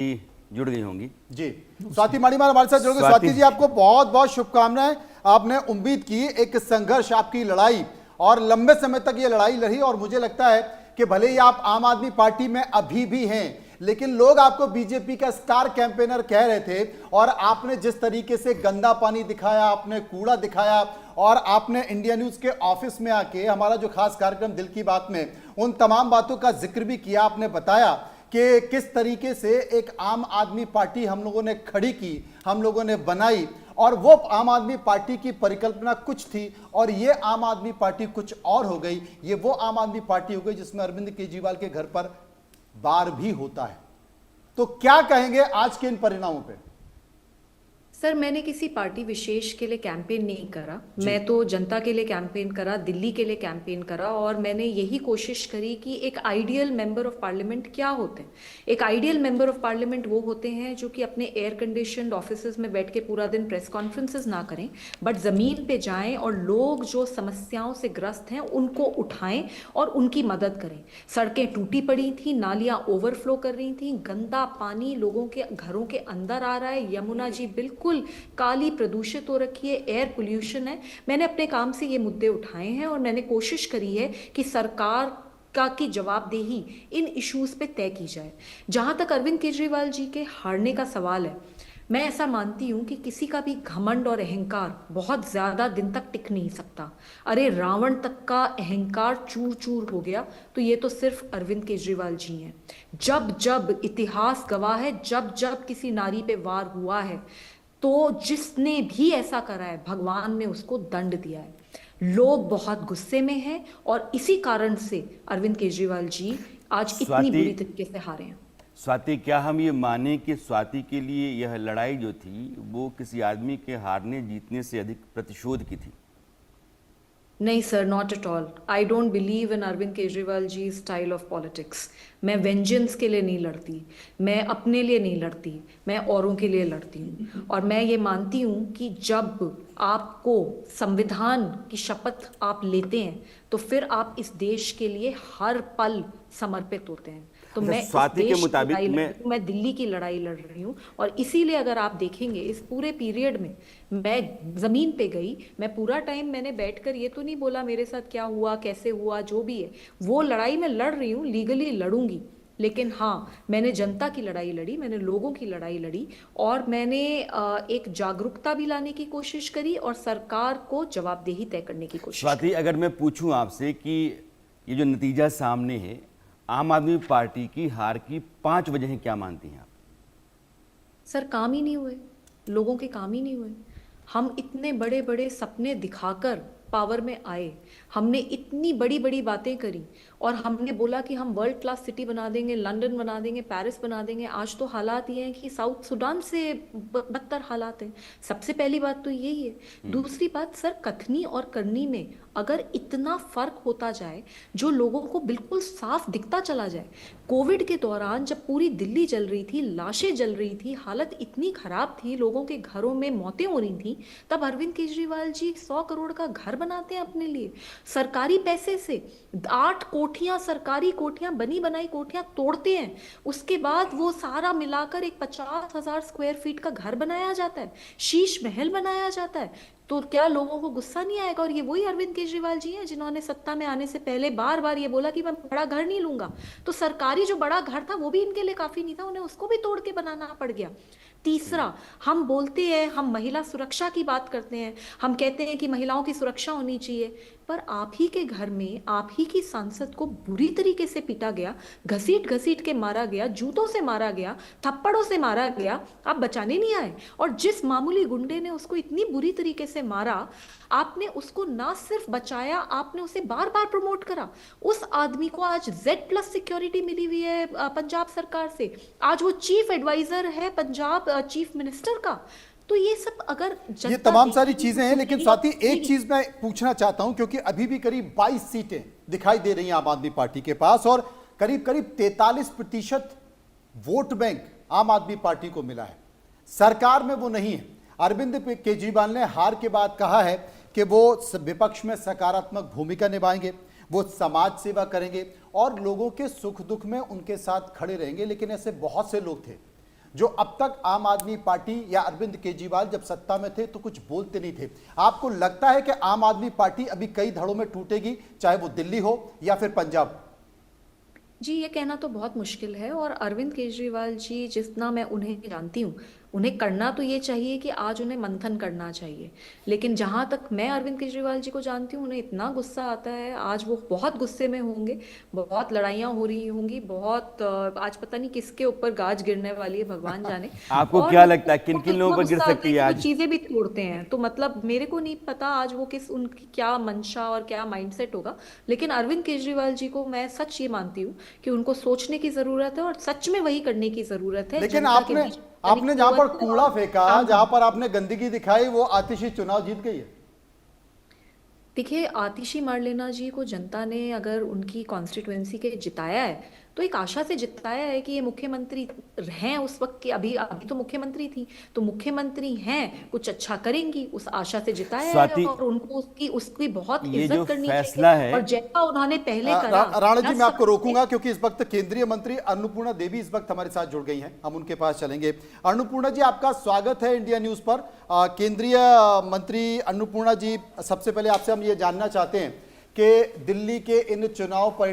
जुड़ गई होंगी। जी, स्वाति माड़ीमाल हमारे साथ जुड़ गए। स्वाति जी, आपको बहुत बहुत शुभकामनाएं। आपने उम्मीद की, एक संघर्ष, आपकी लड़ाई, और लंबे समय तक ये लड़ाई लड़ी, और मुझे लगता है कि भले ही आप आम आदमी पार्टी में अभी भी हैं, लेकिन लोग आपको बीजेपी का स्टार कैंपेनर कह रहे थे, और आपने जिस तरीके से गंदा पानी दिखाया, आपने कूड़ा दिखाया, और आपने इंडिया न्यूज के ऑफिस में आके हमारा जो खास कार्यक्रम दिल की बात में उन तमाम बातों का जिक्र भी किया। आपने बताया कि किस तरीके से एक आम आदमी पार्टी हम लोगों ने खड़ी की, हम लोगों ने बनाई, और वो आम आदमी पार्टी की परिकल्पना कुछ थी और ये आम आदमी पार्टी कुछ और हो गई। ये वो आम आदमी पार्टी हो गई जिसमें अरविंद केजरीवाल के घर पर बार भी होता है। तो क्या कहेंगे आज के इन परिणामों पे? सर, मैंने किसी पार्टी विशेष के लिए कैंपेन नहीं करा। मैं तो जनता के लिए कैंपेन करा, दिल्ली के लिए कैंपेन करा, और मैंने यही कोशिश करी कि एक आइडियल मेंबर ऑफ पार्लियामेंट क्या होते हैं। एक आइडियल मेंबर ऑफ पार्लियामेंट वो होते हैं जो कि अपने एयर कंडीशनड ऑफिसेज में बैठ के पूरा दिन प्रेस कॉन्फ्रेंसेज ना करें, बट ज़मीन पे जाएं और लोग जो समस्याओं से ग्रस्त हैं उनको उठाएं और उनकी मदद करें। सड़कें टूटी पड़ी थी, नालियाँ ओवरफ्लो कर रही थी, गंदा पानी लोगों के घरों के अंदर आ रहा है, यमुना जी बिल्कुल काली प्रदूषित हो रखी है, एयर पोल्यूशन है। मैंने अपने काम से ये मुद्दे उठाए हैं और मैंने कोशिश करी है कि सरकार की जवाबदेही इन इश्यूज पे तय की जाए। जहां तक अरविंद केजरीवाल जी के हारने का सवाल है, मैं ऐसा मानती हूं कि किसी का भी घमंड और अहंकार बहुत ज्यादा दिन तक टिक नहीं सकता। अरे रावण तक का अहंकार चूर चूर हो गया, तो ये तो सिर्फ अरविंद केजरीवाल जी हैं। जब जब इतिहास गवाह है, जब जब किसी नारी पे वार हुआ है, तो जिसने भी ऐसा करा है भगवान ने उसको दंड दिया है। लोग बहुत गुस्से में हैं और इसी कारण से अरविंद केजरीवाल जी आज इतनी बुरी तरीके से हारे हैं। स्वाति, क्या हम ये माने कि स्वाति के लिए यह लड़ाई जो थी वो किसी आदमी के हारने जीतने से अधिक प्रतिशोध की थी? नहीं sir, not at all. I don't believe in Arvind Kejriwal ji style of politics. मैं वेंजेंस के लिए नहीं लड़ती, मैं अपने लिए नहीं लड़ती, मैं औरों के लिए लड़ती हूँ। और मैं ये मानती हूँ कि जब आपको संविधान की शपथ आप लेते हैं तो फिर आप इस देश के लिए हर पल समर्पित होते हैं। तो मैं स्वाति के मुताबिक मैं दिल्ली की लड़ाई लड़ रही हूँ, और इसीलिए अगर आप देखेंगे इस पूरे पीरियड में मैं जमीन पे गई, मैं पूरा टाइम मैंने बैठकर ये तो नहीं बोला मेरे साथ क्या हुआ, कैसे हुआ, जो भी है वो लड़ाई मैं लड़ रही हूँ, लीगली लड़ूंगी। लेकिन हाँ, मैंने जनता की लड़ाई लड़ी, मैंने लोगों की लड़ाई लड़ी, और मैंने एक जागरूकता भी लाने की कोशिश करी और सरकार को जवाबदेही तय करने की कोशिश। स्वाति, अगर मैं पूछूं आपसे कि ये जो नतीजा सामने है, आम आदमी पार्टी की हार की 5 वजहें क्या मानती हैं आप? सर, काम ही नहीं हुए, लोगों के काम ही नहीं हुए। हम इतने बड़े बड़े सपने दिखाकर पावर में आए, हमने इतनी बड़ी बड़ी बातें करी, और हमने बोला कि हम वर्ल्ड क्लास सिटी बना देंगे, लंदन बना देंगे, पेरिस बना देंगे। आज तो हालात ये हैं कि साउथ सुडान से बदतर हालात हैं। सबसे पहली बात तो यही है। दूसरी बात सर, कथनी और करनी में अगर इतना फर्क होता जाए, जो लोगों को बिल्कुल साफ दिखता चला जाए। कोविड के दौरान जब पूरी दिल्ली जल रही थी, लाशें जल रही थी, हालत इतनी खराब थी, लोगों के घरों में मौतें हो रही थी, तब अरविंद केजरीवाल जी 100 करोड़ का घर बनाते हैं अपने लिए सरकारी पैसे से। 8 कोठियां, सरकारी कोठियां, बनी बनाई कोठियां तोड़ते हैं, उसके बाद वो सारा मिलाकर एक 50,000 स्क्वायर फीट का घर बनाया जाता है, शीश महल बनाया जाता है। तो क्या लोगों को गुस्सा नहीं आएगा? और ये वही अरविंद केजरीवाल जी हैं जिन्होंने सत्ता में आने से पहले बार बार ये बोला कि मैं बड़ा घर नहीं लूंगा। तो सरकारी जो बड़ा घर था वो भी इनके लिए काफी नहीं था, उन्हें उसको भी तोड़ के बनाना पड़ गया। तीसरा, हम बोलते हैं, हम महिला सुरक्षा की बात करते हैं, हम कहते हैं कि महिलाओं की सुरक्षा होनी चाहिए, पर आप ही के घर में आप ही की सांसद को बुरी तरीके से पीटा गया, घसीट घसीट के मारा गया, जूतों से मारा गया, थप्पड़ों से मारा गया, आप बचाने नहीं आए। और जिस मामूली गुंडे ने उसको इतनी बुरी तरीके से मारा, आपने उसको ना सिर्फ बचाया, आपने उसे बार बार प्रमोट करा। उस आदमी को आज Z+ सिक्योरिटी मिली हुई है पंजाब सरकार से, आज वो चीफ एडवाइजर है पंजाब चीफ मिनिस्टर का। तो ये सब अगर ये तमाम सारी चीजें हैं, लेकिन साथ ही एक चीज मैं पूछना चाहता हूं, क्योंकि अभी भी करीब 22 सीटें दिखाई दे रही हैं आम आदमी पार्टी के पास, और करीब करीब 43% वोट बैंक आम आदमी पार्टी को मिला है। सरकार में वो नहीं है। अरविंद केजरीवाल ने हार के बाद कहा है कि वो विपक्ष में सकारात्मक भूमिका निभाएंगे, वो समाज सेवा करेंगे और लोगों के सुख दुख में उनके साथ खड़े रहेंगे। लेकिन ऐसे बहुत से लोग थे जो अब तक आम आदमी पार्टी या अरविंद केजरीवाल जब सत्ता में थे तो कुछ बोलते नहीं थे, आपको लगता है कि आम आदमी पार्टी अभी कई धड़ों में टूटेगी, चाहे वो दिल्ली हो या फिर पंजाब? जी, ये कहना तो बहुत मुश्किल है। और अरविंद केजरीवाल जी, जितना मैं उन्हें जानती हूँ, उन्हें करना तो ये चाहिए कि आज उन्हें मंथन करना चाहिए। लेकिन जहाँ तक मैं अरविंद केजरीवाल जी को जानती हूँ, उन्हें इतना गुस्सा आता है, आज वो बहुत गुस्से में होंगे, बहुत लड़ाइयाँ हो रही होंगी, बहुत आज पता नहीं किसके ऊपर गाज गिरने वाली है, भगवान जाने। आपको और क्या लगता है किन उनको किन लोगों इतना पर गिर गुस्सा आता सकती है है कि वो आज? चीजें भी तोड़ते हैं। तो मतलब मेरे को नहीं पता आज वो किस उनकी क्या मंशा और क्या माइंडसेट होगा। लेकिन अरविंद केजरीवाल जी को मैं सच ये मानती हूँ कि उनको सोचने की जरूरत है और सच में वही करने की जरूरत है। लेकिन जनता के आपने बीच आपने जहां पर कुवत कूड़ा और फेंका, काम जहां करना। पर आपने गंदगी दिखाई, वो आतिशी चुनाव जीत गई है। देखिए, आतिशी मारलेना जी को जनता ने अगर उनकी कॉन्स्टिट्युएंसी के जिताया है तो एक आशा से जिताया है कि ये मुख्यमंत्री हैं उस वक्त के। अभी अभी तो मुख्यमंत्री थी, तो मुख्यमंत्री हैं, कुछ अच्छा करेंगी, उस आशा से जिताया है। स्वाति, और उनको उसकी उसकी बहुत ये जो इज्जत करनी फैसला चाहिए। है, और जैसा उन्होंने पहले करा राणा जी, न मैं आपको सबसे। रोकूंगा क्योंकि इस वक्त केंद्रीय मंत्री अन्नपूर्णा देवी इस वक्त हमारे साथ जुड़ गई हैं, हम उनके पास चलेंगे। अन्नपूर्णा जी, आपका स्वागत है इंडिया न्यूज पर। केंद्रीय मंत्री अन्नपूर्णा जी, सबसे पहले आपसे हम ये जानना चाहते हैं कि दिल्ली के इन चुनाव परिणाम